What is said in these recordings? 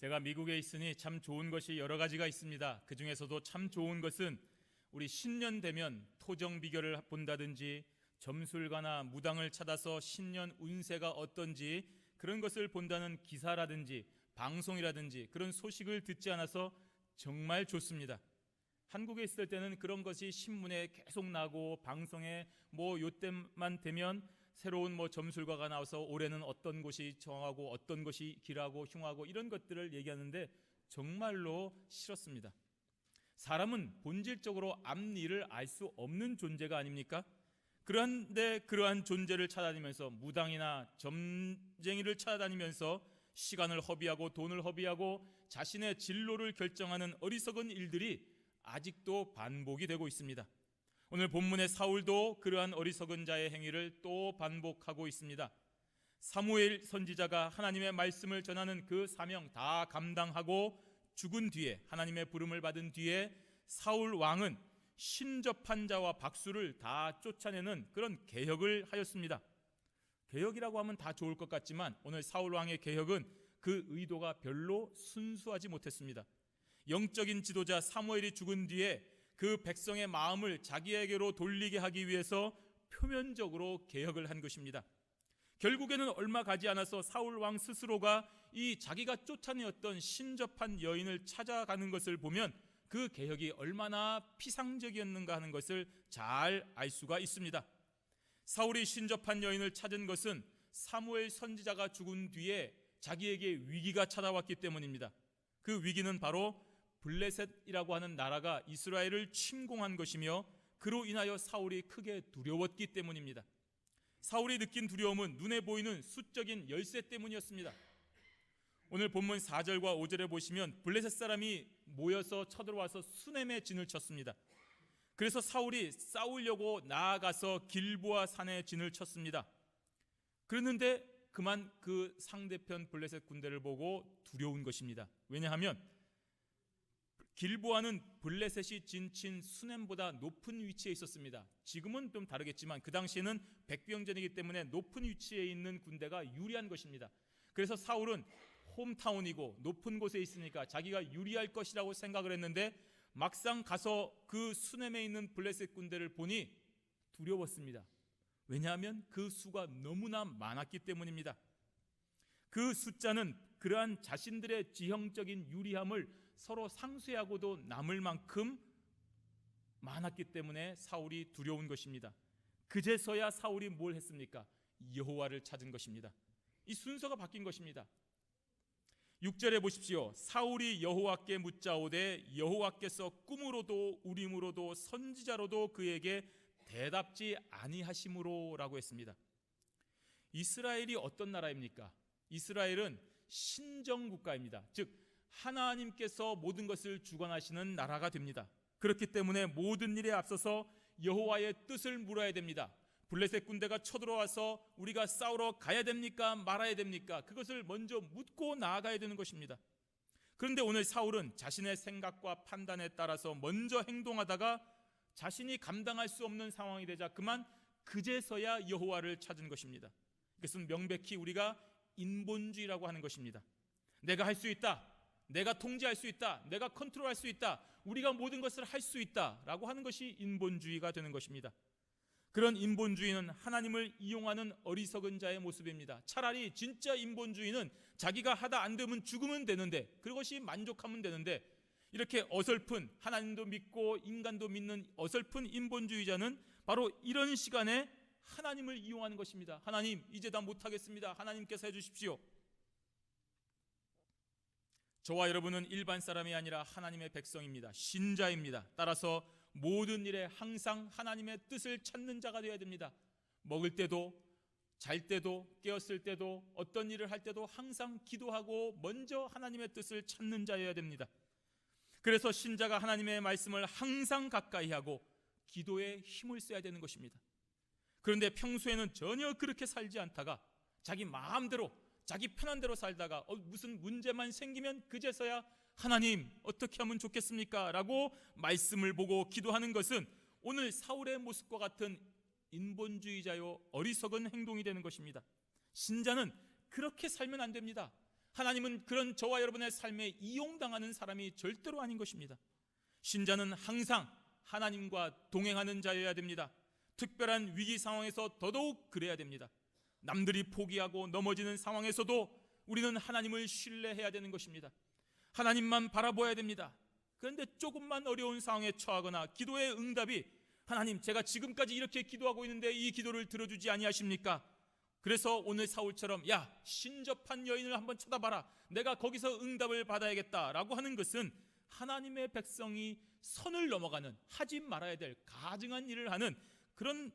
제가 미국에 있으니 참 좋은 것이 여러 가지가 있습니다. 그 중에서도 참 좋은 것은 우리 신년 되면 토정 비결을 본다든지 점술가나 무당을 찾아서 신년 운세가 어떤지 그런 것을 본다는 기사라든지 방송이라든지 그런 소식을 듣지 않아서 정말 좋습니다. 한국에 있을 때는 그런 것이 신문에 계속 나고 방송에 요때만 되면 새로운 점술가가 나와서 올해는 어떤 곳이 정하고 어떤 것이 길하고 흉하고 이런 것들을 얘기하는데 정말로 싫었습니다. 사람은 본질적으로 앞일을 알 수 없는 존재가 아닙니까? 그런데 그러한 존재를 찾아다니면서 무당이나 점쟁이를 찾아다니면서 시간을 허비하고 돈을 허비하고 자신의 진로를 결정하는 어리석은 일들이 아직도 반복이 되고 있습니다. 오늘 본문의 사울도 그러한 어리석은 자의 행위를 또 반복하고 있습니다. 사무엘 선지자가 하나님의 말씀을 전하는 그 사명 다 감당하고 죽은 뒤에, 하나님의 부름을 받은 뒤에 사울 왕은 신접한 자와 박수를 다 쫓아내는 그런 개혁을 하였습니다. 개혁이라고 하면 다 좋을 것 같지만 오늘 사울 왕의 개혁은 그 의도가 별로 순수하지 못했습니다. 영적인 지도자 사무엘이 죽은 뒤에 그 백성의 마음을 자기에게로 돌리게 하기 위해서 표면적으로 개혁을 한 것입니다. 결국에는 얼마 가지 않아서 사울 왕 스스로가 이 자기가 쫓아내었던 신접한 여인을 찾아가는 것을 보면 그 개혁이 얼마나 피상적이었는가 하는 것을 잘 알 수가 있습니다. 사울이 신접한 여인을 찾은 것은 사무엘 선지자가 죽은 뒤에 자기에게 위기가 찾아왔기 때문입니다. 그 위기는 바로 블레셋이라고 하는 나라가 이스라엘을 침공한 것이며 그로 인하여 사울이 크게 두려웠기 때문입니다. 사울이 느낀 두려움은 눈에 보이는 수적인 열세 때문이었습니다. 오늘 본문 4절과 5절에 보시면 블레셋 사람이 모여서 쳐들어와서 수넴에 진을 쳤습니다. 그래서 사울이 싸우려고 나아가서 길보아 산에 진을 쳤습니다. 그랬는데 그만 그 상대편 블레셋 군대를 보고 두려운 것입니다. 왜냐하면 길보아는 블레셋이 진친 수넴보다 높은 위치에 있었습니다. 지금은 좀 다르겠지만 그 당시에는 백병전이기 때문에 높은 위치에 있는 군대가 유리한 것입니다. 그래서 사울은 홈타운이고 높은 곳에 있으니까 자기가 유리할 것이라고 생각을 했는데 막상 가서 그 수넴에 있는 블레셋 군대를 보니 두려웠습니다. 왜냐하면 그 수가 너무나 많았기 때문입니다. 그 숫자는 그러한 자신들의 지형적인 유리함을 서로 상쇄하고도 남을 만큼 많았기 때문에 사울이 두려운 것입니다. 그제서야 사울이 뭘 했습니까? 여호와를 찾은 것입니다. 이 순서가 바뀐 것입니다. 6절에 보십시오. 사울이 여호와께 묻자오되 여호와께서 꿈으로도 우림으로도 선지자로도 그에게 대답지 아니하심으로라고 했습니다. 이스라엘이 어떤 나라입니까? 이스라엘은 신정국가입니다. 즉 하나님께서 모든 것을 주관하시는 나라가 됩니다. 그렇기 때문에 모든 일에 앞서서 여호와의 뜻을 물어야 됩니다. 블레셋 군대가 쳐들어와서 우리가 싸우러 가야 됩니까? 말아야 됩니까? 그것을 먼저 묻고 나아가야 되는 것입니다. 그런데 오늘 사울은 자신의 생각과 판단에 따라서 먼저 행동하다가 자신이 감당할 수 없는 상황이 되자 그제서야 여호와를 찾은 것입니다. 이것은 명백히 우리가 인본주의라고 하는 것입니다. 내가 할 수 있다, 내가 통제할 수 있다, 내가 컨트롤할 수 있다, 우리가 모든 것을 할 수 있다라고 하는 것이 인본주의가 되는 것입니다. 그런 인본주의는 하나님을 이용하는 어리석은 자의 모습입니다. 차라리 진짜 인본주의는 자기가 하다 안 되면 죽으면 되는데, 그것이 만족하면 되는데, 이렇게 어설픈, 하나님도 믿고 인간도 믿는 어설픈 인본주의자는 바로 이런 시간에 하나님을 이용하는 것입니다. 하나님, 이제 다 못하겠습니다. 하나님께서 해주십시오. 저와 여러분은 일반 사람이 아니라 하나님의 백성입니다. 신자입니다. 따라서 모든 일에 항상 하나님의 뜻을 찾는 자가 되어야 됩니다. 먹을 때도, 잘 때도, 깨었을 때도, 어떤 일을 할 때도 항상 기도하고 먼저 하나님의 뜻을 찾는 자여야 됩니다. 그래서 신자가 하나님의 말씀을 항상 가까이 하고 기도에 힘을 써야 되는 것입니다. 그런데 평소에는 전혀 그렇게 살지 않다가 자기 마음대로, 자기 편한 대로 살다가 무슨 문제만 생기면 그제서야 하나님 어떻게 하면 좋겠습니까? 라고 말씀을 보고 기도하는 것은 오늘 사울의 모습과 같은 인본주의자요 어리석은 행동이 되는 것입니다. 신자는 그렇게 살면 안 됩니다. 하나님은 그런 저와 여러분의 삶에 이용당하는 사람이 절대로 아닌 것입니다. 신자는 항상 하나님과 동행하는 자여야 됩니다. 특별한 위기 상황에서 더더욱 그래야 됩니다. 남들이 포기하고 넘어지는 상황에서도 우리는 하나님을 신뢰해야 되는 것입니다. 하나님만 바라보아야 됩니다. 그런데 조금만 어려운 상황에 처하거나 기도의 응답이 하나님, 제가 지금까지 이렇게 기도하고 있는데 이 기도를 들어주지 아니하십니까? 그래서 오늘 사울처럼 야, 신접한 여인을 한번 쳐다봐라, 내가 거기서 응답을 받아야겠다라고 하는 것은 하나님의 백성이 선을 넘어가는, 하지 말아야 될 가증한 일을 하는 그런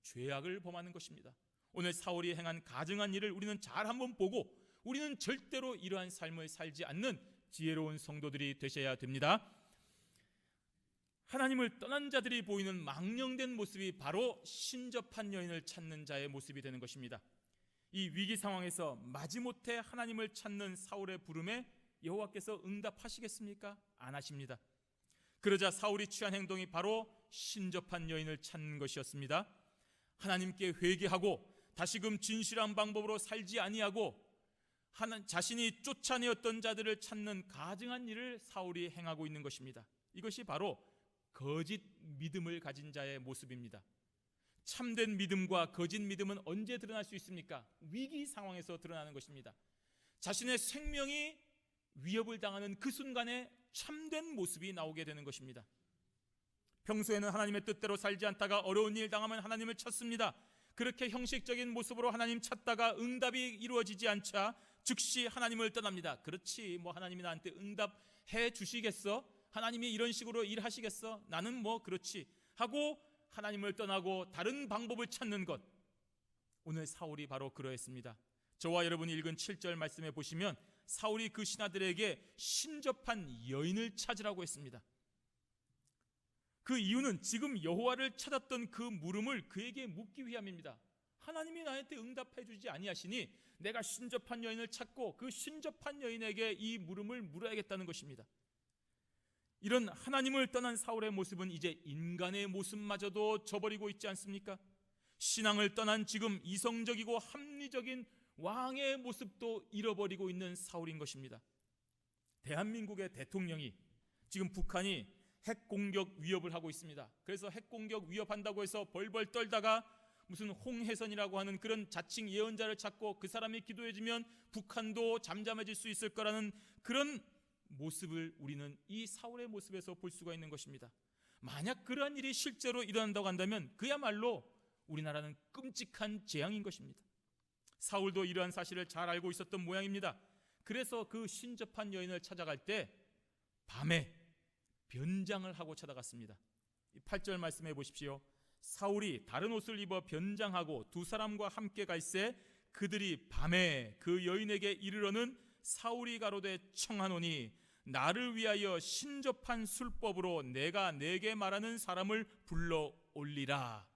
죄악을 범하는 것입니다. 오늘 사울이 행한 가증한 일을 우리는 잘 한번 보고 우리는 절대로 이러한 삶을 살지 않는 지혜로운 성도들이 되셔야 됩니다. 하나님을 떠난 자들이 보이는 망령된 모습이 바로 신접한 여인을 찾는 자의 모습이 되는 것입니다. 이 위기 상황에서 마지못해 하나님을 찾는 사울의 부름에 여호와께서 응답하시겠습니까? 안 하십니다. 그러자 사울이 취한 행동이 바로 신접한 여인을 찾는 것이었습니다. 하나님께 회개하고 다시금 진실한 방법으로 살지 아니하고 자신이 쫓아내었던 자들을 찾는 가증한 일을 사울이 행하고 있는 것입니다. 이것이 바로 거짓 믿음을 가진 자의 모습입니다. 참된 믿음과 거짓 믿음은 언제 드러날 수 있습니까? 위기 상황에서 드러나는 것입니다. 자신의 생명이 위협을 당하는 그 순간에 참된 모습이 나오게 되는 것입니다. 평소에는 하나님의 뜻대로 살지 않다가 어려운 일 당하면 하나님을 찾습니다. 그렇게 형식적인 모습으로 하나님 찾다가 응답이 이루어지지 않자 즉시 하나님을 떠납니다. 그렇지, 뭐 하나님이 나한테 응답해 주시겠어? 하나님이 이런 식으로 일하시겠어? 나는 뭐 그렇지 하고 하나님을 떠나고 다른 방법을 찾는 것. 오늘 사울이 바로 그러했습니다. 저와 여러분이 읽은 7절 말씀에 보시면 사울이 그 신하들에게 신접한 여인을 찾으라고 했습니다. 그 이유는 지금 여호와를 찾았던 그 물음을 그에게 묻기 위함입니다. 하나님이 나한테 응답해 주지 아니하시니 내가 신접한 여인을 찾고 그 신접한 여인에게 이 물음을 물어야겠다는 것입니다. 이런 하나님을 떠난 사울의 모습은 이제 인간의 모습마저도 저버리고 있지 않습니까? 신앙을 떠난 지금 이성적이고 합리적인 왕의 모습도 잃어버리고 있는 사울인 것입니다. 대한민국의 대통령이 지금 북한이 핵공격 위협을 하고 있습니다. 그래서 핵공격 위협한다고 해서 벌벌 떨다가 무슨 홍해선이라고 하는 그런 자칭 예언자를 찾고 그 사람이 기도해주면 북한도 잠잠해질 수 있을 거라는 그런 모습을 우리는 이 사울의 모습에서 볼 수가 있는 것입니다. 만약 그러한 일이 실제로 일어난다고 한다면 그야말로 우리나라는 끔찍한 재앙인 것입니다. 사울도 이러한 사실을 잘 알고 있었던 모양입니다. 그래서 그 신접한 여인을 찾아갈 때 밤에 변장을 하고 찾아갔습니다. 8절 말씀해 보십시오. 사울이 다른 옷을 입어 변장하고 두 사람과 함께 갈새 그들이 밤에 그 여인에게 이르러는 사울이 가로되 청하노니 나를 위하여 신접한 술법으로 내가 내게 말하는 사람을 불러 올리라.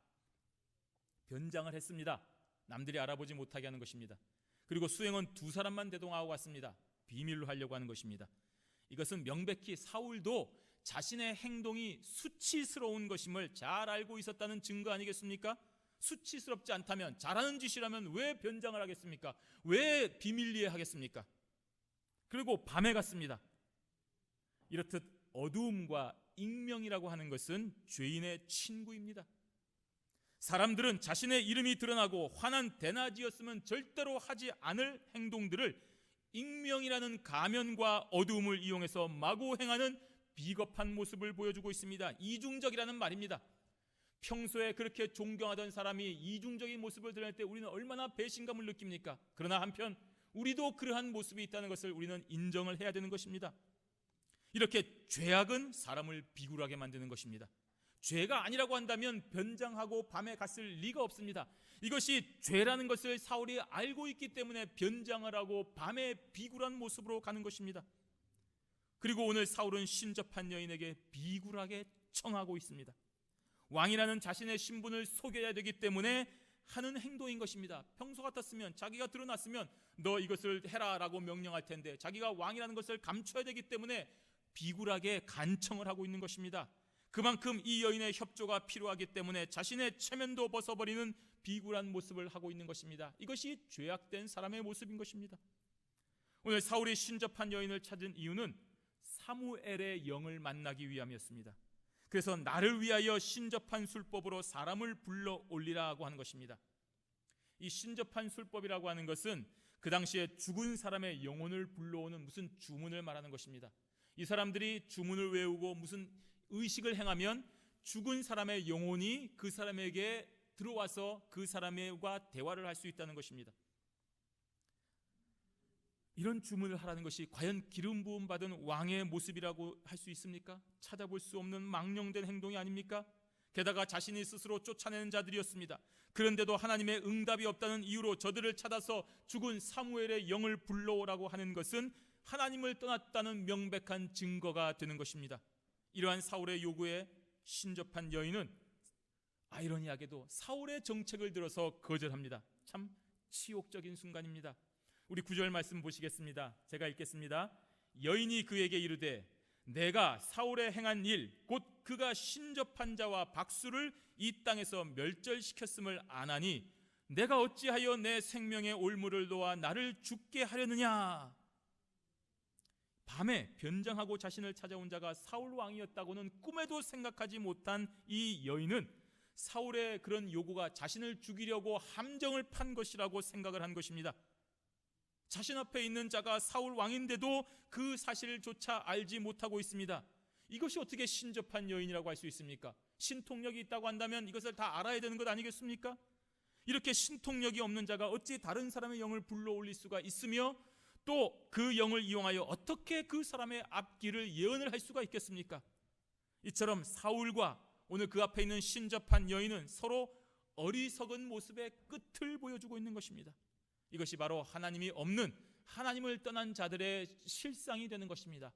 변장을 했습니다. 남들이 알아보지 못하게 하는 것입니다. 그리고 수행은 두 사람만 대동하고 갔습니다. 비밀로 하려고 하는 것입니다. 이것은 명백히 사울도 자신의 행동이 수치스러운 것임을 잘 알고 있었다는 증거 아니겠습니까? 수치스럽지 않다면, 잘하는 짓이라면 왜 변장을 하겠습니까? 왜 비밀리에 하겠습니까? 그리고 밤에 갔습니다. 이렇듯 어두움과 익명이라고 하는 것은 죄인의 친구입니다. 사람들은 자신의 이름이 드러나고 환한 대낮이었으면 절대로 하지 않을 행동들을 익명이라는 가면과 어두움을 이용해서 마구 행하는 비겁한 모습을 보여주고 있습니다. 이중적이라는 말입니다. 평소에 그렇게 존경하던 사람이 이중적인 모습을 드러낼 때 우리는 얼마나 배신감을 느낍니까? 그러나 한편 우리도 그러한 모습이 있다는 것을 우리는 인정을 해야 되는 것입니다. 이렇게 죄악은 사람을 비굴하게 만드는 것입니다. 죄가 아니라고 한다면 변장하고 밤에 갔을 리가 없습니다. 이것이 죄라는 것을 사울이 알고 있기 때문에 변장을 하고 밤에 비굴한 모습으로 가는 것입니다. 그리고 오늘 사울은 신접한 여인에게 비굴하게 청하고 있습니다. 왕이라는 자신의 신분을 속여야 되기 때문에 하는 행동인 것입니다. 평소 같았으면, 자기가 드러났으면 너 이것을 해라 라고 명령할 텐데 자기가 왕이라는 것을 감춰야 되기 때문에 비굴하게 간청을 하고 있는 것입니다. 그만큼 이 여인의 협조가 필요하기 때문에 자신의 체면도 벗어버리는 비굴한 모습을 하고 있는 것입니다. 이것이 죄악된 사람의 모습인 것입니다. 오늘 사울이 신접한 여인을 찾은 이유는 사무엘의 영을 만나기 위함이었습니다. 그래서 나를 위하여 신접한 술법으로 사람을 불러 올리라고 하는 것입니다. 이 신접한 술법이라고 하는 것은 그 당시에 죽은 사람의 영혼을 불러오는 무슨 주문을 말하는 것입니다. 이 사람들이 주문을 외우고 무슨 의식을 행하면 죽은 사람의 영혼이 그 사람에게 들어와서 그 사람과 대화를 할 수 있다는 것입니다. 이런 주문을 하라는 것이 과연 기름 부음 받은 왕의 모습이라고 할 수 있습니까? 찾아볼 수 없는 망령된 행동이 아닙니까? 게다가 자신이 스스로 쫓아내는 자들이었습니다. 그런데도 하나님의 응답이 없다는 이유로 저들을 찾아서 죽은 사무엘의 영을 불러오라고 하는 것은 하나님을 떠났다는 명백한 증거가 되는 것입니다. 이러한 사울의 요구에 신접한 여인은 아이러니하게도 사울의 정책을 들어서 거절합니다. 참 치욕적인 순간입니다. 우리 9절 말씀 보시겠습니다. 제가 읽겠습니다. 여인이 그에게 이르되 내가 사울의 행한 일 곧 그가 신접한 자와 박수를 이 땅에서 멸절시켰음을 아나니 내가 어찌하여 내 생명의 올무를 놓아 나를 죽게 하려느냐. 밤에 변장하고 자신을 찾아온 자가 사울 왕이었다고는 꿈에도 생각하지 못한 이 여인은 사울의 그런 요구가 자신을 죽이려고 함정을 판 것이라고 생각을 한 것입니다. 자신 앞에 있는 자가 사울 왕인데도 그 사실조차 알지 못하고 있습니다. 이것이 어떻게 신접한 여인이라고 할 수 있습니까? 신통력이 있다고 한다면 이것을 다 알아야 되는 것 아니겠습니까? 이렇게 신통력이 없는 자가 어찌 다른 사람의 영을 불러올릴 수가 있으며 또 그 영을 이용하여 어떻게 그 사람의 앞길을 예언을 할 수가 있겠습니까? 이처럼 사울과 오늘 그 앞에 있는 신접한 여인은 서로 어리석은 모습의 끝을 보여주고 있는 것입니다. 이것이 바로 하나님이 없는, 하나님을 떠난 자들의 실상이 되는 것입니다.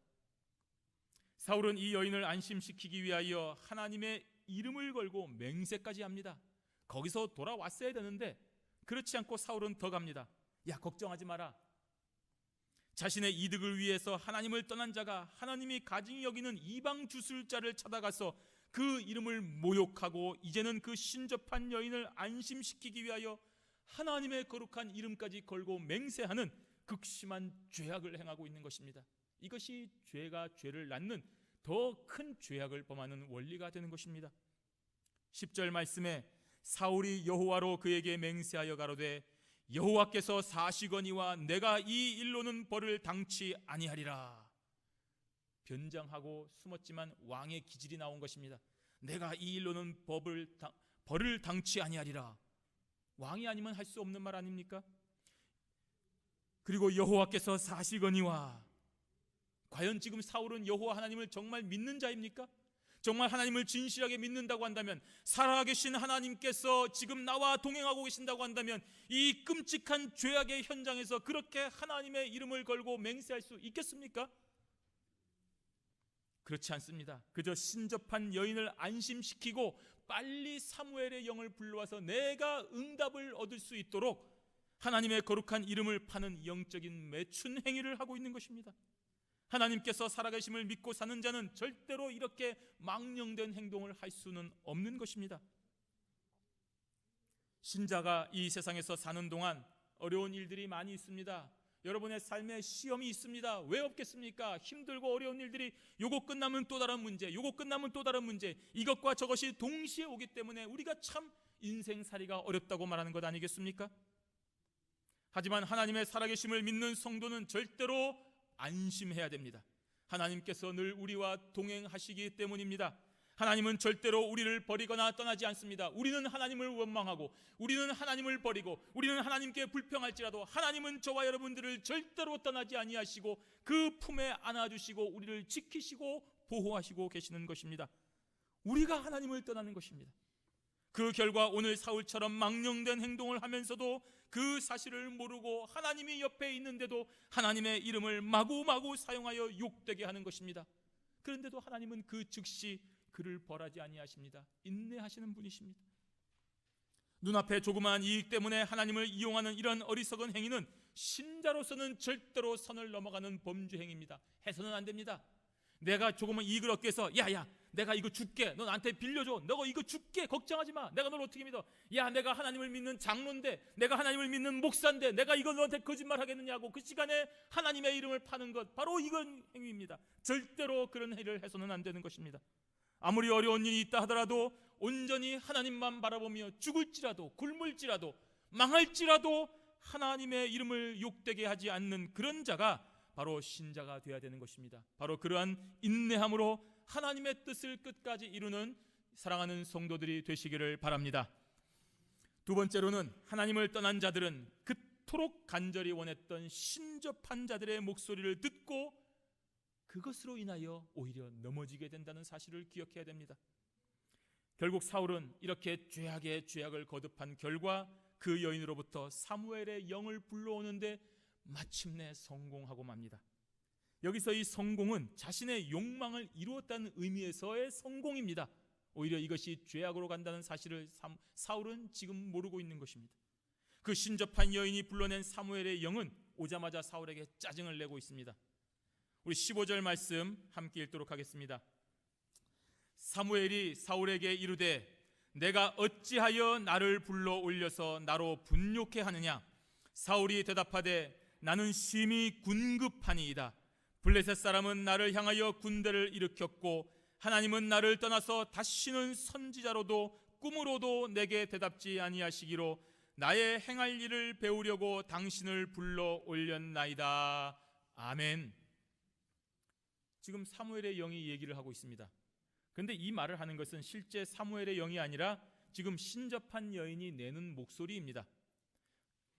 사울은 이 여인을 안심시키기 위하여 하나님의 이름을 걸고 맹세까지 합니다. 거기서 돌아왔어야 되는데 그렇지 않고 사울은 더 갑니다. 야, 걱정하지 마라. 자신의 이득을 위해서 하나님을 떠난 자가 하나님이 가증히 여기는 이방 주술자를 찾아가서 그 이름을 모욕하고 이제는 그 신접한 여인을 안심시키기 위하여 하나님의 거룩한 이름까지 걸고 맹세하는 극심한 죄악을 행하고 있는 것입니다. 이것이 죄가 죄를 낳는 더 큰 죄악을 범하는 원리가 되는 것입니다. 10절 말씀에 사울이 여호와로 그에게 맹세하여 가로되 여호와께서 사시거니와 내가 이 일로는 벌을 당치 아니하리라. 변장하고 숨었지만 왕의 기질이 나온 것입니다. 내가 이 일로는 벌을 당치 아니하리라. 왕이 아니면 할 수 없는 말 아닙니까? 그리고 여호와께서 사시거니와, 과연 지금 사울은 여호와 하나님을 정말 믿는 자입니까? 정말 하나님을 진실하게 믿는다고 한다면, 살아계신 하나님께서 지금 나와 동행하고 계신다고 한다면 이 끔찍한 죄악의 현장에서 그렇게 하나님의 이름을 걸고 맹세할 수 있겠습니까? 그렇지 않습니다. 그저 신접한 여인을 안심시키고 빨리 사무엘의 영을 불러와서 내가 응답을 얻을 수 있도록 하나님의 거룩한 이름을 파는 영적인 매춘 행위를 하고 있는 것입니다. 하나님께서 살아계심을 믿고 사는 자는 절대로 이렇게 망령된 행동을 할 수는 없는 것입니다. 신자가 이 세상에서 사는 동안 어려운 일들이 많이 있습니다. 여러분의 삶에 시험이 있습니다. 왜 없겠습니까? 힘들고 어려운 일들이 요거 끝나면 또 다른 문제, 요거 끝나면 또 다른 문제, 이것과 저것이 동시에 오기 때문에 우리가 참 인생살이가 어렵다고 말하는 것 아니겠습니까? 하지만 하나님의 살아계심을 믿는 성도는 절대로 안심해야 됩니다. 하나님께서 늘 우리와 동행하시기 때문입니다. 하나님은 절대로 우리를 버리거나 떠나지 않습니다. 우리는 하나님을 원망하고 우리는 하나님을 버리고 우리는 하나님께 불평할지라도 하나님은 저와 여러분들을 절대로 떠나지 아니하시고 그 품에 안아주시고 우리를 지키시고 보호하시고 계시는 것입니다. 우리가 하나님을 떠나는 것입니다. 그 결과 오늘 사울처럼 망령된 행동을 하면서도 그 사실을 모르고 하나님이 옆에 있는데도 하나님의 이름을 마구마구 사용하여 욕되게 하는 것입니다. 그런데도 하나님은 그 즉시 그를 벌하지 아니하십니다. 인내하시는 분이십니다. 눈앞에 조그마한 이익 때문에 하나님을 이용하는 이런 어리석은 행위는 신자로서는 절대로 선을 넘어가는 범죄 행위입니다. 해서는 안 됩니다. 내가 조금은 이익을 얻기 위해서 야야 내가 이거 줄게, 너 나한테 빌려줘, 너가 이거 줄게, 걱정하지 마, 내가 널 어떻게 믿어, 야 내가 하나님을 믿는 장로인데, 내가 하나님을 믿는 목사인데 내가 이걸 너한테 거짓말 하겠느냐고 그 시간에 하나님의 이름을 파는 것, 바로 이건 행위입니다. 절대로 그런 행위를 해서는 안 되는 것입니다. 아무리 어려운 일이 있다 하더라도 온전히 하나님만 바라보며 죽을지라도 굶을지라도 망할지라도 하나님의 이름을 욕되게 하지 않는 그런 자가 바로 신자가 되어야 되는 것입니다. 바로 그러한 인내함으로 하나님의 뜻을 끝까지 이루는 사랑하는 성도들이 되시기를 바랍니다. 두 번째로는 하나님을 떠난 자들은 그토록 간절히 원했던 신접한 자들의 목소리를 듣고 그것으로 인하여 오히려 넘어지게 된다는 사실을 기억해야 됩니다. 결국 사울은 이렇게 죄악에 죄악을 거듭한 결과 그 여인으로부터 사무엘의 영을 불러오는데 마침내 성공하고 맙니다. 여기서 이 성공은 자신의 욕망을 이루었다는 의미에서의 성공입니다. 오히려 이것이 죄악으로 간다는 사실을 사울은 지금 모르고 있는 것입니다. 그 신접한 여인이 불러낸 사무엘의 영은 오자마자 사울에게 짜증을 내고 있습니다. 우리 15절 말씀 함께 읽도록 하겠습니다. 사무엘이 사울에게 이르되 내가 어찌하여 나를 불러 올려서 나로 분욕해 하느냐? 사울이 대답하되 나는 심히 군급하니이다. 블레셋 사람은 나를 향하여 군대를 일으켰고 하나님은 나를 떠나서 다시는 선지자로도 꿈으로도 내게 대답지 아니하시기로 나의 행할 일을 배우려고 당신을 불러 올렸나이다. 아멘. 지금 사무엘의 영이 얘기를 하고 있습니다. 그런데 이 말을 하는 것은 실제 사무엘의 영이 아니라 지금 신접한 여인이 내는 목소리입니다.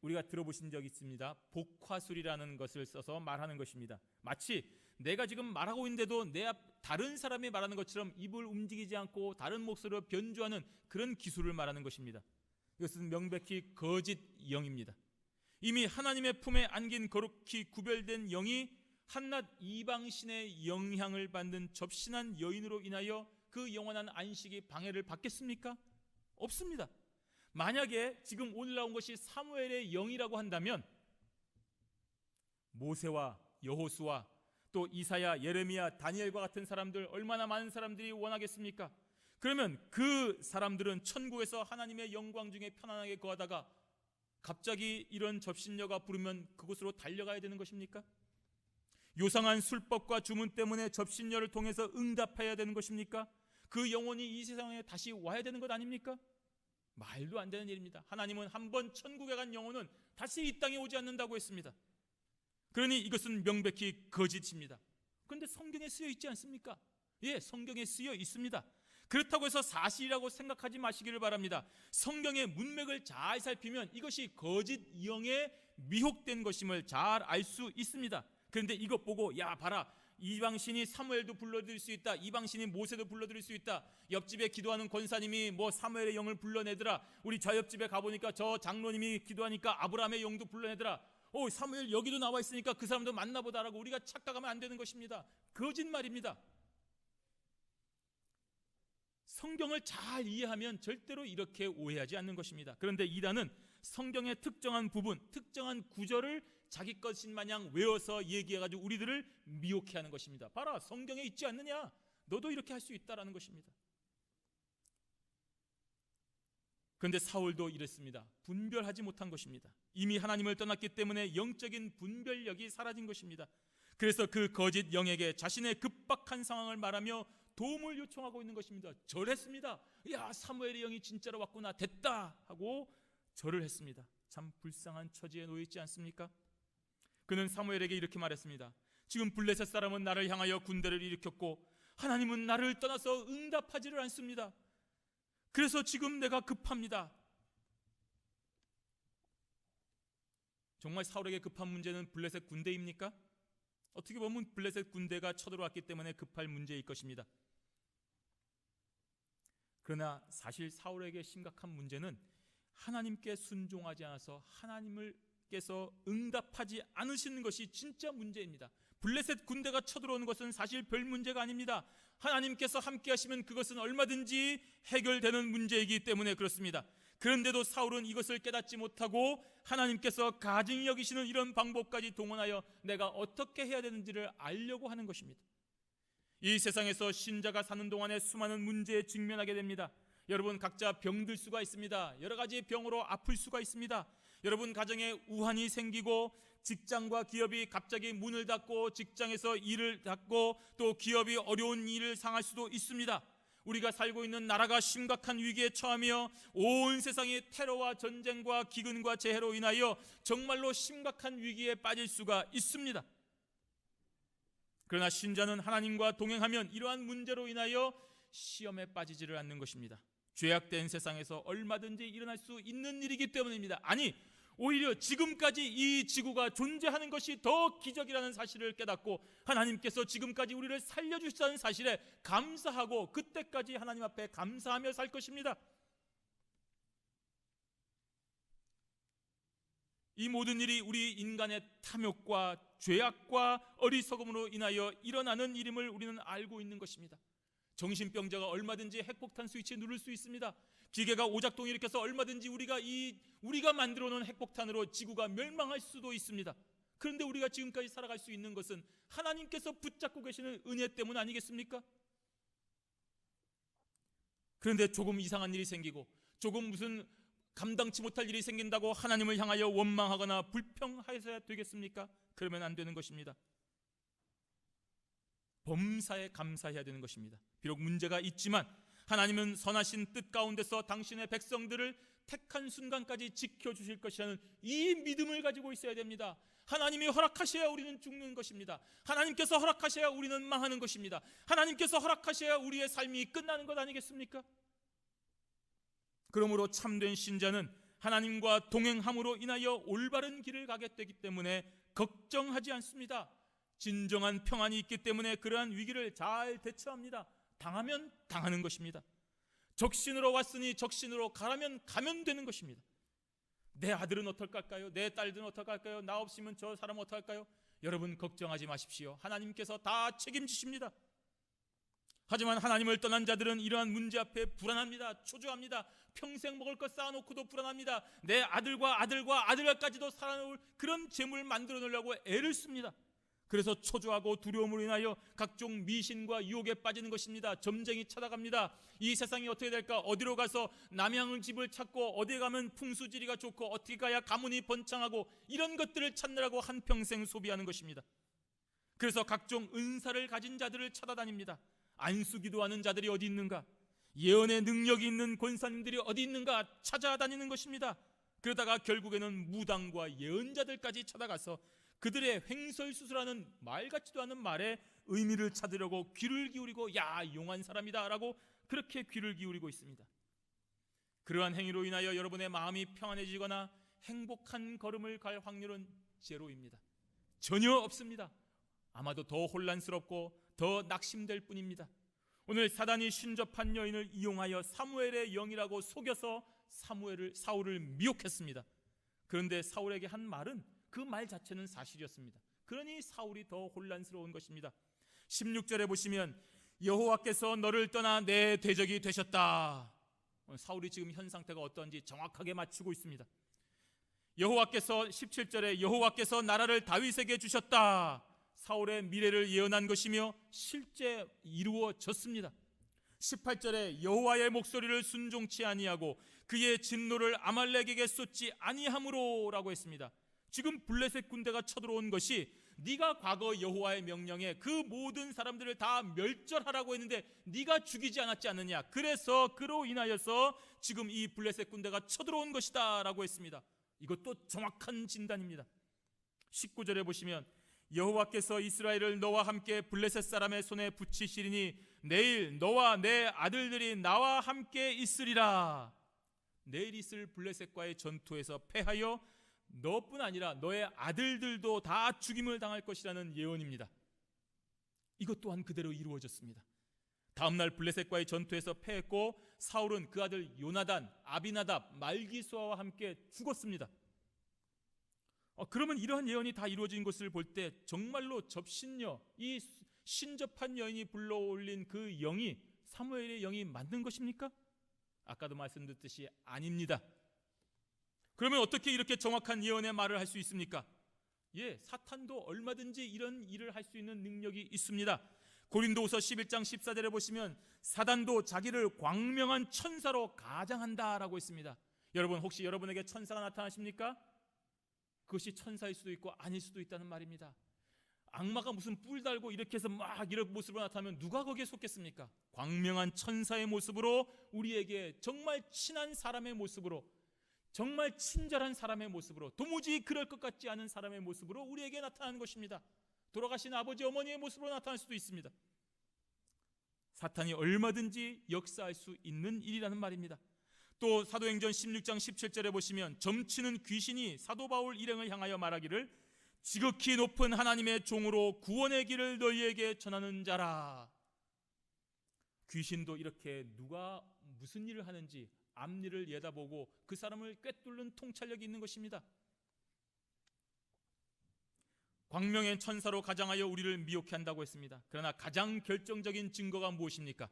우리가 들어보신 적 있습니다. 복화술이라는 것을 써서 말하는 것입니다. 마치 내가 지금 말하고 있는데도 내 앞 다른 사람이 말하는 것처럼 입을 움직이지 않고 다른 목소리로 변주하는 그런 기술을 말하는 것입니다. 이것은 명백히 거짓 영입니다. 이미 하나님의 품에 안긴 거룩히 구별된 영이 한낱 이방신의 영향을 받는 접신한 여인으로 인하여 그 영원한 안식이 방해를 받겠습니까? 없습니다. 만약에 지금 오늘 나온 것이 사무엘의 영이라고 한다면 모세와 여호수아 또 이사야, 예레미야, 다니엘과 같은 사람들, 얼마나 많은 사람들이 원하겠습니까? 그러면 그 사람들은 천국에서 하나님의 영광 중에 편안하게 거하다가 갑자기 이런 접신녀가 부르면 그곳으로 달려가야 되는 것입니까? 요상한 술법과 주문 때문에 접신녀를 통해서 응답해야 되는 것입니까? 그 영혼이 이 세상에 다시 와야 되는 것 아닙니까? 말도 안 되는 일입니다. 하나님은 한번 천국에 간 영혼은 다시 이 땅에 오지 않는다고 했습니다. 그러니 이것은 명백히 거짓입니다. 그런데 성경에 쓰여 있지 않습니까? 예, 성경에 쓰여 있습니다. 그렇다고 해서 사실이라고 생각하지 마시기를 바랍니다. 성경의 문맥을 잘 살피면 이것이 거짓 영에 미혹된 것임을 잘 알 수 있습니다. 그런데 이것 보고 야 봐라, 이방신이 사무엘도 불러들일 수 있다, 이방신이 모세도 불러들일 수 있다, 옆집에 기도하는 권사님이 뭐 사무엘의 영을 불러내더라, 우리 저 옆집에 가보니까 저 장로님이 기도하니까 아브라함의 영도 불러내더라, 사무엘 여기도 나와 있으니까 그 사람도 만나보다라고 우리가 착각하면 안 되는 것입니다. 거짓말입니다. 성경을 잘 이해하면 절대로 이렇게 오해하지 않는 것입니다. 그런데 이단은 성경의 특정한 부분, 특정한 구절을 자기 것인 마냥 외워서 얘기해가지고 우리들을 미혹해 하는 것입니다. 봐라, 성경에 있지 않느냐? 너도 이렇게 할 수 있다라는 것입니다. 그런데 사울도 이랬습니다. 분별하지 못한 것입니다. 이미 하나님을 떠났기 때문에 영적인 분별력이 사라진 것입니다. 그래서 그 거짓 영에게 자신의 급박한 상황을 말하며 도움을 요청하고 있는 것입니다. 절했습니다. 야, 사무엘의 영이 진짜로 왔구나, 됐다 하고 절을 했습니다. 참 불쌍한 처지에 놓여 있지 않습니까? 그는 사무엘에게 이렇게 말했습니다. 지금 블레셋 사람은 나를 향하여 군대를 일으켰고 하나님은 나를 떠나서 응답하지를 않습니다. 그래서 지금 내가 급합니다. 정말 사울에게 급한 문제는 블레셋 군대입니까? 어떻게 보면 블레셋 군대가 쳐들어왔기 때문에 급할 문제일 것입니다. 그러나 사실 사울에게 심각한 문제는 하나님께 순종하지 않아서 하나님께서 응답하지 않으시는 것이 진짜 문제입니다. 블레셋 군대가 쳐들어오는 것은 사실 별 문제가 아닙니다. 하나님께서 함께 하시면 그것은 얼마든지 해결되는 문제이기 때문에 그렇습니다. 그런데도 사울은 이것을 깨닫지 못하고 하나님께서 가증히 여기시는 이런 방법까지 동원하여 내가 어떻게 해야 되는지를 알려고 하는 것입니다. 이 세상에서 신자가 사는 동안에 수많은 문제에 직면하게 됩니다. 여러분 각자 병들 수가 있습니다. 여러 가지 병으로 아플 수가 있습니다. 여러분 가정에 우환이 생기고 직장과 기업이 갑자기 문을 닫고 직장에서 일을 닫고 또 기업이 어려운 일을 당할 수도 있습니다. 우리가 살고 있는 나라가 심각한 위기에 처하며 온 세상이 테러와 전쟁과 기근과 재해로 인하여 정말로 심각한 위기에 빠질 수가 있습니다. 그러나 신자는 하나님과 동행하면 이러한 문제로 인하여 시험에 빠지지를 않는 것입니다. 죄악된 세상에서 얼마든지 일어날 수 있는 일이기 때문입니다. 아니, 오히려 지금까지 이 지구가 존재하는 것이 더 기적이라는 사실을 깨닫고 하나님께서 지금까지 우리를 살려주셨다는 사실에 감사하고 그때까지 하나님 앞에 감사하며 살 것입니다. 이 모든 일이 우리 인간의 탐욕과 죄악과 어리석음으로 인하여 일어나는 일임을 우리는 알고 있는 것입니다. 정신병자가 얼마든지 핵폭탄 스위치 누를 수 있습니다. 기계가 오작동 일으켜서 얼마든지 우리가 만들어 놓은 핵폭탄으로 지구가 멸망할 수도 있습니다. 그런데 우리가 지금까지 살아갈 수 있는 것은 하나님께서 붙잡고 계시는 은혜 때문 아니겠습니까? 그런데 조금 이상한 일이 생기고 조금 무슨 감당치 못할 일이 생긴다고 하나님을 향하여 원망하거나 불평하셔야 되겠습니까? 그러면 안 되는 것입니다. 범사에 감사해야 되는 것입니다. 비록 문제가 있지만 하나님은 선하신 뜻 가운데서 당신의 백성들을 택한 순간까지 지켜주실 것이라는 이 믿음을 가지고 있어야 됩니다. 하나님이 허락하셔야 우리는 죽는 것입니다. 하나님께서 허락하셔야 우리는 망하는 것입니다. 하나님께서 허락하셔야 우리의 삶이 끝나는 것 아니겠습니까? 그러므로 참된 신자는 하나님과 동행함으로 인하여 올바른 길을 가게 되기 때문에 걱정하지 않습니다. 진정한 평안이 있기 때문에 그러한 위기를 잘 대처합니다. 당하면 당하는 것입니다. 적신으로 왔으니 적신으로 가라면 가면 되는 것입니다. 내 아들은 어떡할까요? 내 딸들은 어떡할까요? 나 없으면 저 사람은 어떡할까요? 여러분 걱정하지 마십시오. 하나님께서 다 책임지십니다. 하지만 하나님을 떠난 자들은 이러한 문제 앞에 불안합니다. 초조합니다. 평생 먹을 것 쌓아놓고도 불안합니다. 내 아들과 아들까지도 살아놓을 그런 재물 만들어 놓으려고 애를 씁니다. 그래서 초조하고 두려움으로 인하여 각종 미신과 유혹에 빠지는 것입니다. 점쟁이 찾아갑니다. 이 세상이 어떻게 될까? 어디로 가서 남양을 집을 찾고 어디에 가면 풍수지리가 좋고 어떻게 가야 가문이 번창하고 이런 것들을 찾느라고 한평생 소비하는 것입니다. 그래서 각종 은사를 가진 자들을 찾아다닙니다. 안수기도하는 자들이 어디 있는가? 예언의 능력이 있는 권사님들이 어디 있는가? 찾아다니는 것입니다. 그러다가 결국에는 무당과 예언자들까지 찾아가서 그들의 횡설수설하는 말 같지도 않은 말에 의미를 찾으려고 귀를 기울이고 야 용한 사람이다 라고 그렇게 귀를 기울이고 있습니다. 그러한 행위로 인하여 여러분의 마음이 평안해지거나 행복한 걸음을 갈 확률은 제로입니다. 전혀 없습니다. 아마도 더 혼란스럽고 더 낙심될 뿐입니다. 오늘 사단이 신접한 여인을 이용하여 사무엘의 영이라고 속여서 사울을 미혹했습니다. 그런데 사울에게 한 말은 그 말 자체는 사실이었습니다. 그러니 사울이 더 혼란스러운 것입니다. 16절에 보시면 여호와께서 너를 떠나 내 대적이 되셨다. 사울이 지금 현 상태가 어떤지 정확하게 맞추고 있습니다. 여호와께서 17절에 여호와께서 나라를 다윗에게 주셨다. 사울의 미래를 예언한 것이며 실제 이루어졌습니다. 18절에 여호와의 목소리를 순종치 아니하고 그의 진노를 아말렉에게 쏟지 아니함으로 라고 했습니다. 지금 블레셋 군대가 쳐들어온 것이 네가 과거 여호와의 명령에 그 모든 사람들을 다 멸절하라고 했는데 네가 죽이지 않았지 않느냐. 그래서 그로 인하여서 지금 이 블레셋 군대가 쳐들어온 것이다 라고 했습니다. 이것도 정확한 진단입니다. 19절에 보시면 여호와께서 이스라엘을 너와 함께 블레셋 사람의 손에 붙이시리니 내일 너와 내 아들들이 나와 함께 있으리라. 내일 있을 블레셋과의 전투에서 패하여 너뿐 아니라 너의 아들들도 다 죽임을 당할 것이라는 예언입니다. 이것 또한 그대로 이루어졌습니다. 다음날 블레셋과의 전투에서 패했고 사울은 그 아들 요나단, 아비나답, 말기수아와 함께 죽었습니다. 그러면 이러한 예언이 다 이루어진 것을 볼 때 정말로 접신여, 이 신접한 여인이 불러올린 그 영이 사무엘의 영이 맞는 것입니까? 아까도 말씀드렸듯이 아닙니다. 그러면 어떻게 이렇게 정확한 예언의 말을 할 수 있습니까? 사탄도 얼마든지 이런 일을 할 수 있는 능력이 있습니다. 고린도후서 11장 14절에 보시면 사단도 자기를 광명한 천사로 가장한다라고 했습니다. 여러분, 혹시 여러분에게 천사가 나타나십니까? 그것이 천사일 수도 있고 아닐 수도 있다는 말입니다. 악마가 무슨 뿔 달고 이렇게 해서 막 이런 모습으로 나타나면 누가 거기에 속겠습니까? 광명한 천사의 모습으로, 우리에게 정말 친한 사람의 모습으로, 정말 친절한 사람의 모습으로, 도무지 그럴 것 같지 않은 사람의 모습으로 우리에게 나타나는 것입니다. 돌아가신 아버지 어머니의 모습으로 나타날 수도 있습니다. 사탄이 얼마든지 역사할 수 있는 일이라는 말입니다. 또 사도행전 16장 17절에 보시면 점치는 귀신이 사도 바울 일행을 향하여 말하기를 지극히 높은 하나님의 종으로 구원의 길을 너희에게 전하는 자라. 귀신도 이렇게 누가 무슨 일을 하는지 앞일을 내다보고 그 사람을 꿰뚫는 통찰력이 있는 것입니다. 광명의 천사로 가장하여 우리를 미혹해 한다고 했습니다. 그러나 가장 결정적인 증거가 무엇입니까?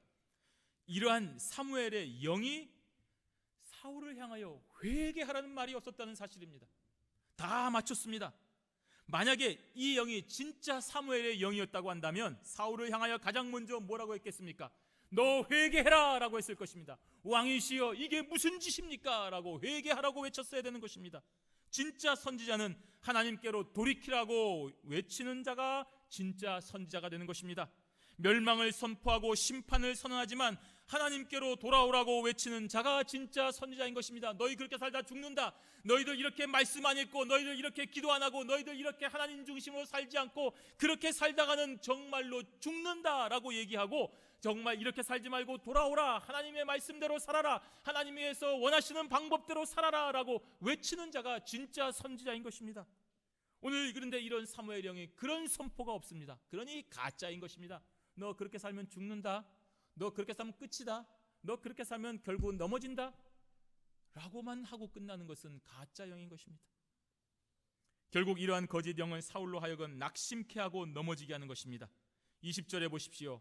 이러한 사무엘의 영이 사울을 향하여 회개하라는 말이 없었다는 사실입니다. 다 맞췄습니다. 만약에 이 영이 진짜 사무엘의 영이었다고 한다면 사울을 향하여 가장 먼저 뭐라고 했겠습니까? 너 회개해라 라고 했을 것입니다. 왕이시여 이게 무슨 짓입니까? 라고 회개하라고 외쳤어야 되는 것입니다. 진짜 선지자는 하나님께로 돌이키라고 외치는 자가 진짜 선지자가 되는 것입니다. 멸망을 선포하고 심판을 선언하지만 하나님께로 돌아오라고 외치는 자가 진짜 선지자인 것입니다. 너희 그렇게 살다 죽는다. 너희들 이렇게 말씀 안 읽고, 너희들 이렇게 기도 안 하고, 너희들 이렇게 하나님 중심으로 살지 않고 그렇게 살다가는 정말로 죽는다라고 얘기하고, 정말 이렇게 살지 말고 돌아오라, 하나님의 말씀대로 살아라, 하나님께서 원하시는 방법대로 살아라 라고 외치는 자가 진짜 선지자인 것입니다. 오늘 그런데 이런 사무엘 영이 그런 선포가 없습니다. 그러니 가짜인 것입니다. 너 그렇게 살면 죽는다, 너 그렇게 살면 끝이다, 너 그렇게 살면 결국 넘어진다 라고만 하고 끝나는 것은 가짜 영인 것입니다. 결국 이러한 거짓 영은 사울로 하여금 낙심케 하고 넘어지게 하는 것입니다. 20절에 보십시오.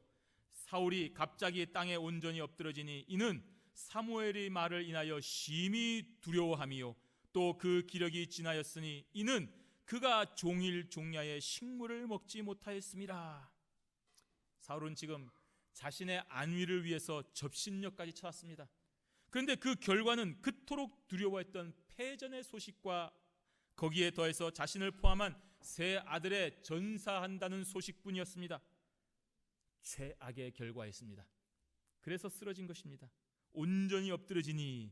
사울이 갑자기 땅에 온전히 엎드러지니 이는 사무엘의 말을 인하여 심히 두려워함이요 또 그 기력이 지나였으니 이는 그가 종일 종야의 식물을 먹지 못하였음이라. 사울은 지금 자신의 안위를 위해서 접신력까지 찾았습니다. 그런데 그 결과는 그토록 두려워했던 패전의 소식과 거기에 더해서 자신을 포함한 세 아들의 전사한다는 소식뿐이었습니다. 최악의 결과였습니다. 그래서 쓰러진 것입니다. 온전히 엎드러지니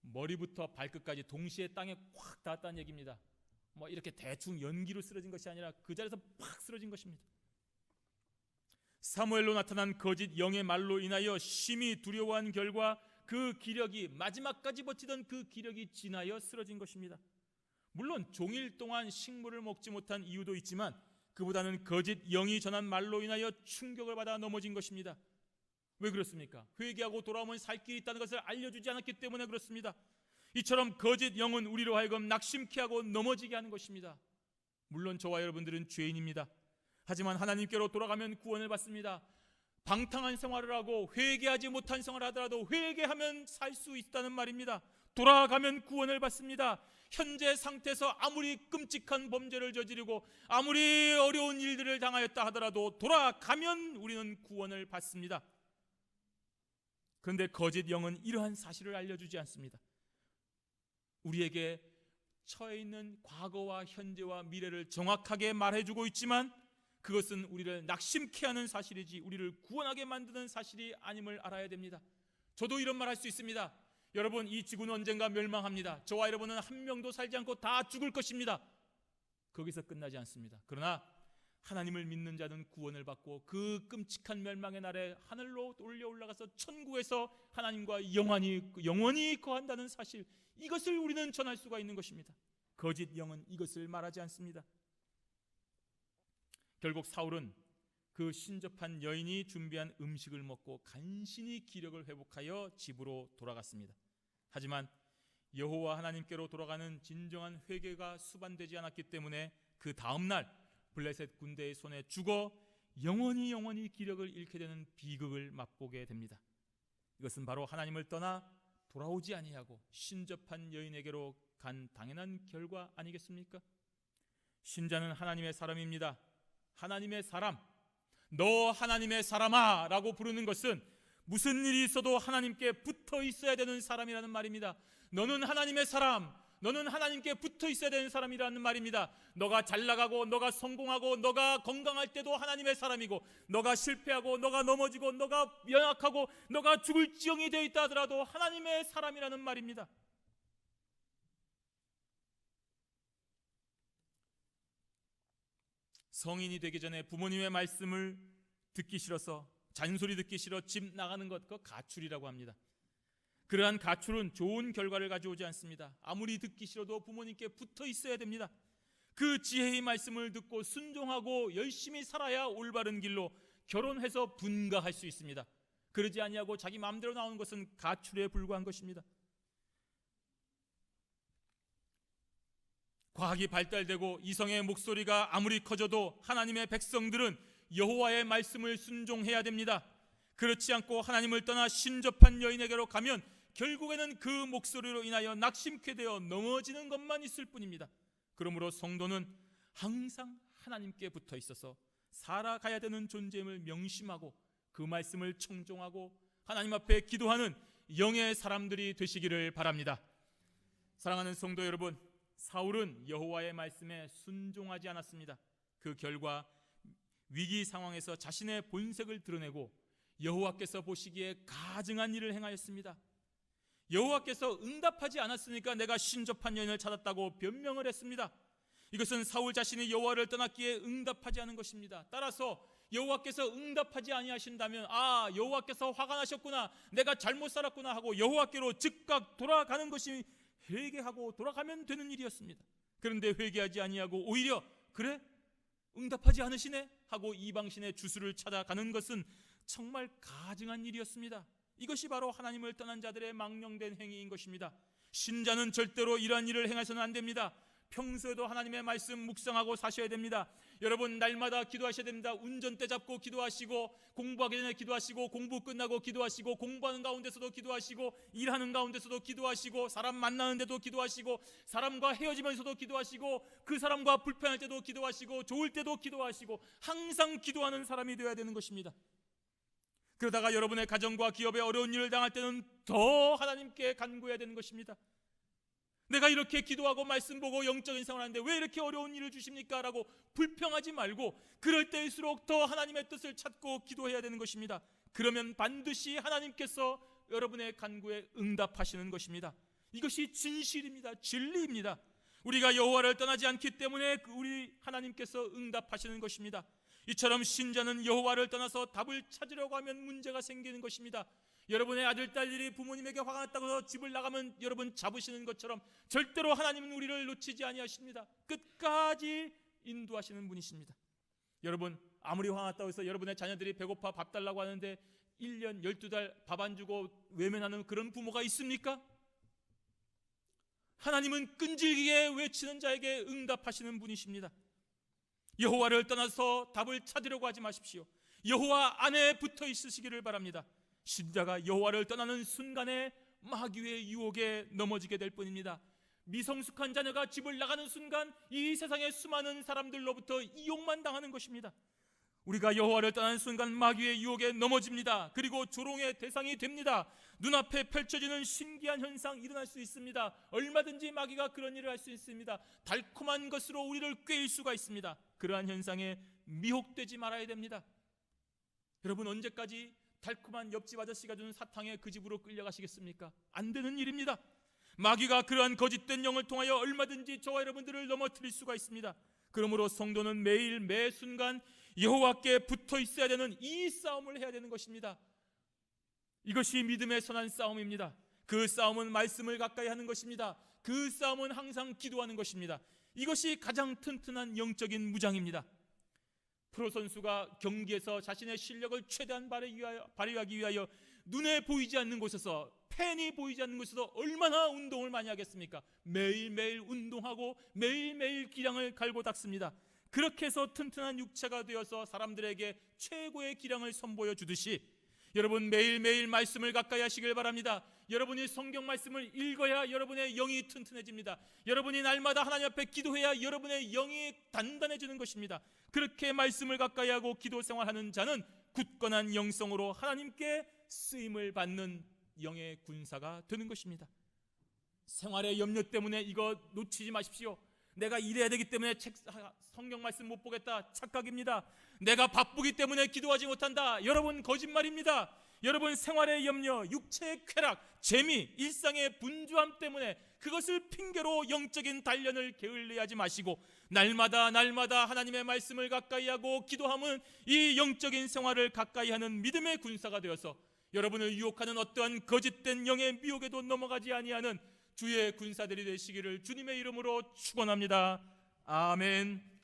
머리부터 발끝까지 동시에 땅에 꽉 닿았다는 얘기입니다. 뭐 이렇게 대충 연기로 쓰러진 것이 아니라 그 자리에서 팍 쓰러진 것입니다. 사무엘로 나타난 거짓 영의 말로 인하여 심히 두려워한 결과 그 기력이, 마지막까지 버티던 그 기력이 지나여 쓰러진 것입니다. 물론 종일 동안 식물을 먹지 못한 이유도 있지만 그보다는 거짓 영이 전한 말로 인하여 충격을 받아 넘어진 것입니다. 왜 그렇습니까? 회개하고 돌아오면 살 길이 있다는 것을 알려주지 않았기 때문에 그렇습니다. 이처럼 거짓 영은 우리로 하여금 낙심케 하고 넘어지게 하는 것입니다. 물론 저와 여러분들은 죄인입니다. 하지만 하나님께로 돌아가면 구원을 받습니다. 방탕한 생활을 하고 회개하지 못한 생활을 하더라도 회개하면 살 수 있다는 말입니다. 돌아가면 구원을 받습니다. 현재 상태에서 아무리 끔찍한 범죄를 저지르고 아무리 어려운 일들을 당하였다 하더라도 돌아가면 우리는 구원을 받습니다. 그런데 거짓 영은 이러한 사실을 알려주지 않습니다. 우리에게 처해 있는 과거와 현재와 미래를 정확하게 말해주고 있지만 그것은 우리를 낙심케 하는 사실이지 우리를 구원하게 만드는 사실이 아님을 알아야 됩니다. 저도 이런 말 할 수 있습니다. 여러분, 이 지구는 언젠가 멸망합니다. 저와 여러분은 한 명도 살지 않고 다 죽을 것입니다. 거기서 끝나지 않습니다. 그러나 하나님을 믿는 자는 구원을 받고 그 끔찍한 멸망의 날에 하늘로 올려 올라가서 천국에서 하나님과 영원히 거한다는 사실, 이것을 우리는 전할 수가 있는 것입니다. 거짓 영은 이것을 말하지 않습니다. 결국 사울은 그 신접한 여인이 준비한 음식을 먹고 간신히 기력을 회복하여 집으로 돌아갔습니다. 하지만 여호와 하나님께로 돌아가는 진정한 회개가 수반되지 않았기 때문에 그 다음 날 블레셋 군대의 손에 죽어 영원히 기력을 잃게 되는 비극을 맛보게 됩니다. 이것은 바로 하나님을 떠나 돌아오지 아니하고 신접한 여인에게로 간 당연한 결과 아니겠습니까? 신자는 하나님의 사람입니다. 하나님의 사람, 너 하나님의 사람아 라고 부르는 것은 무슨 일이 있어도 하나님께 붙어 있어야 되는 사람이라는 말입니다. 너는 하나님의 사람, 너는 하나님께 붙어 있어야 되는 사람이라는 말입니다. 너가 잘 나가고 너가 성공하고 너가 건강할 때도 하나님의 사람이고, 너가 실패하고 너가 넘어지고 너가 연약하고 너가 죽을 지경이 되어 있다 하더라도 하나님의 사람이라는 말입니다. 성인이 되기 전에 부모님의 말씀을 듣기 싫어서, 잔소리 듣기 싫어 집 나가는 것, 그거 가출이라고 합니다. 그러한 가출은 좋은 결과를 가져오지 않습니다. 아무리 듣기 싫어도 부모님께 붙어 있어야 됩니다. 그 지혜의 말씀을 듣고 순종하고 열심히 살아야 올바른 길로 결혼해서 분가할 수 있습니다. 그러지 아니하고 자기 마음대로 나오는 것은 가출에 불과한 것입니다. 과학이 발달되고 이성의 목소리가 아무리 커져도 하나님의 백성들은 여호와의 말씀을 순종해야 됩니다. 그렇지 않고 하나님을 떠나 신접한 여인에게로 가면 결국에는 그 목소리로 인하여 낙심케 되어 넘어지는 것만 있을 뿐입니다. 그러므로 성도는 항상 하나님께 붙어 있어서 살아가야 되는 존재임을 명심하고 그 말씀을 청종하고 하나님 앞에 기도하는 영의 사람들이 되시기를 바랍니다. 사랑하는 성도 여러분, 사울은 여호와의 말씀에 순종하지 않았습니다. 그 결과 위기 상황에서 자신의 본색을 드러내고 여호와께서 보시기에 가증한 일을 행하였습니다. 여호와께서 응답하지 않았으니까 내가 신접한 여인을 찾았다고 변명을 했습니다. 이것은 사울 자신이 여호와를 떠났기에 응답하지 않은 것입니다. 따라서 여호와께서 응답하지 아니하신다면, 여호와께서 화가 나셨구나, 내가 잘못 살았구나 하고 여호와께로 즉각 돌아가는 것이 회개하고 돌아가면 되는 일이었습니다. 그런데 회개하지 아니하고 오히려 그래? 응답하지 않으시네? 하고 이방신의 주술을 찾아가는 것은 정말 가증한 일이었습니다. 이것이 바로 하나님을 떠난 자들의 망령된 행위인 것입니다. 신자는 절대로 이러한 일을 행해서는 안 됩니다. 평소에도 하나님의 말씀 묵상하고 사셔야 됩니다. 여러분, 날마다 기도하셔야 됩니다. 운전대 잡고 기도하시고, 공부하기 전에 기도하시고, 공부 끝나고 기도하시고, 공부하는 가운데서도 기도하시고, 일하는 가운데서도 기도하시고, 사람 만나는데도 기도하시고, 사람과 헤어지면서도 기도하시고, 그 사람과 불편할 때도 기도하시고, 좋을 때도 기도하시고, 항상 기도하는 사람이 되어야 되는 것입니다. 그러다가 여러분의 가정과 기업에 어려운 일을 당할 때는 더 하나님께 간구해야 되는 것입니다. 내가 이렇게 기도하고 말씀 보고 영적인 생활을 하는데 왜 이렇게 어려운 일을 주십니까? 라고 불평하지 말고 그럴 때일수록 더 하나님의 뜻을 찾고 기도해야 되는 것입니다. 그러면 반드시 하나님께서 여러분의 간구에 응답하시는 것입니다. 이것이 진실입니다. 진리입니다. 우리가 여호와를 떠나지 않기 때문에 우리 하나님께서 응답하시는 것입니다. 이처럼 신자는 여호와를 떠나서 답을 찾으려고 하면 문제가 생기는 것입니다. 여러분의 아들, 딸들이 부모님에게 화가 났다고 해서 집을 나가면 여러분 잡으시는 것처럼 절대로 하나님은 우리를 놓치지 아니하십니다. 끝까지 인도하시는 분이십니다. 여러분, 아무리 화가 났다고 해서 여러분의 자녀들이 배고파 밥 달라고 하는데 1년 12달 밥 안 주고 외면하는 그런 부모가 있습니까? 하나님은 끈질기게 외치는 자에게 응답하시는 분이십니다. 여호와를 떠나서 답을 찾으려고 하지 마십시오. 여호와 안에 붙어 있으시기를 바랍니다. 신자가 여호와를 떠나는 순간에 마귀의 유혹에 넘어지게 될 뿐입니다. 미성숙한 자녀가 집을 나가는 순간 이 세상의 수많은 사람들로부터 이용만 당하는 것입니다. 우리가 여호와를 떠나는 순간 마귀의 유혹에 넘어집니다. 그리고 조롱의 대상이 됩니다. 눈앞에 펼쳐지는 신기한 현상 일어날 수 있습니다. 얼마든지 마귀가 그런 일을 할 수 있습니다. 달콤한 것으로 우리를 꿰일 수가 있습니다. 그러한 현상에 미혹되지 말아야 됩니다. 여러분, 언제까지 달콤한 옆집 아저씨가 주는 사탕에 그 집으로 끌려가시겠습니까? 안 되는 일입니다. 마귀가 그러한 거짓된 영을 통하여 얼마든지 저와 여러분들을 넘어뜨릴 수가 있습니다. 그러므로 성도는 매일 매 순간 여호와께 붙어 있어야 되는 이 싸움을 해야 되는 것입니다. 이것이 믿음의 선한 싸움입니다. 그 싸움은 말씀을 가까이 하는 것입니다. 그 싸움은 항상 기도하는 것입니다. 이것이 가장 튼튼한 영적인 무장입니다. 프로 선수가 경기에서 자신의 실력을 최대한 발휘하기 위하여 눈에 보이지 않는 곳에서, 팬이 보이지 않는 곳에서 얼마나 운동을 많이 하겠습니까? 매일매일 운동하고 매일매일 기량을 갈고 닦습니다. 그렇게 해서 튼튼한 육체가 되어서 사람들에게 최고의 기량을 선보여 주듯이 여러분 매일매일 말씀을 가까이 하시길 바랍니다. 여러분이 성경 말씀을 읽어야 여러분의 영이 튼튼해집니다. 여러분이 날마다 하나님 앞에 기도해야 여러분의 영이 단단해지는 것입니다. 그렇게 말씀을 가까이 하고 기도 생활하는 자는 굳건한 영성으로 하나님께 쓰임을 받는 영의 군사가 되는 것입니다. 생활의 염려 때문에 이거 놓치지 마십시오. 내가 일해야 되기 때문에 성경 말씀 못 보겠다, 착각입니다. 내가 바쁘기 때문에 기도하지 못한다, 여러분 거짓말입니다. 여러분 생활의 염려, 육체의 쾌락, 재미, 일상의 분주함 때문에 그것을 핑계로 영적인 단련을 게을리하지 마시고 날마다 하나님의 말씀을 가까이 하고 기도함은 이 영적인 생활을 가까이 하는 믿음의 군사가 되어서 여러분을 유혹하는 어떠한 거짓된 영의 미혹에도 넘어가지 아니하는 주의 군사들이 되시기를 주님의 이름으로 축원합니다. 아멘.